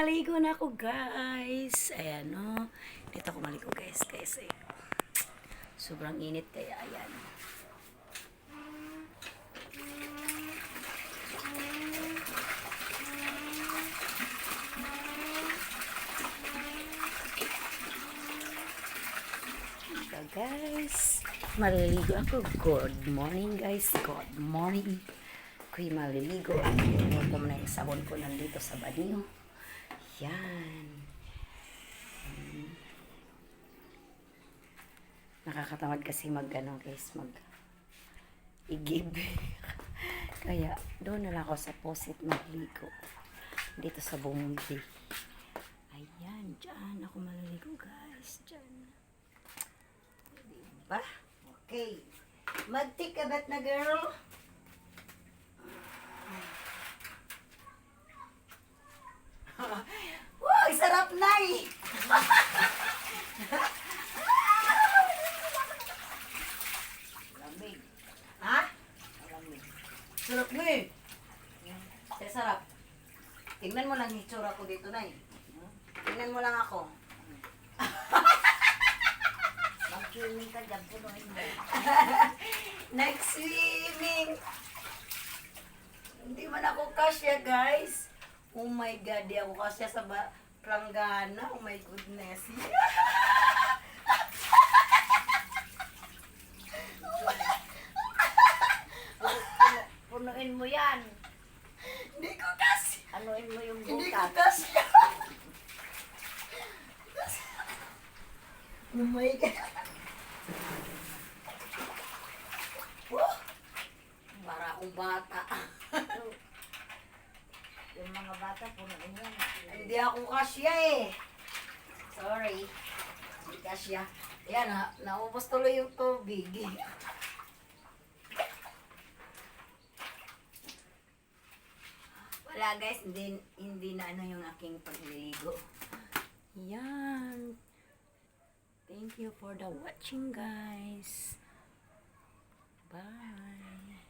Maligo na ako, guys. Ayan, no. Dito ako maligo, guys. Kasi sobrang init kaya, ayan. So, guys, maliligo ako. Good morning, guys. Good morning. Ako'y maliligo. Ito mo na yung sabon ko nandito sa banyo. Yan. Nakakatamad kasi mag-ano, guys, mag-igib. Kaya, doon na lang ako sa posit magligo. Dito sa bumbi. Ayan, dyan ako maliligo, guys. Dyan. Diba? Okay. Mag-take a bath na, girl. Wow, sarap na eh. Lamig. Ha? Lamig. Sarap mo eh. Kaya sarap. Tingnan mo lang yung itsura ko dito na eh. Tingnan mo lang ako. Mag-swimming ka dyan, punuin mo. Nag-swimming. Hindi man ako kasya, guys. Oh my God, di ako kasya sa planggana. Oh my goodness. Punuin mo yan. Hindi ko kasya. Anuin mo yung Hindi ko butas. kasya. Oh my God. Oh, para akong bata. Yung mga bata, punuin yan. Hindi ako kasya eh. Sorry. Hindi kasya. Yan, naubos tuloy yung tubig. Wala guys, hindi na ano yung aking pagliligo. Yan. Thank you for the watching, guys. Bye.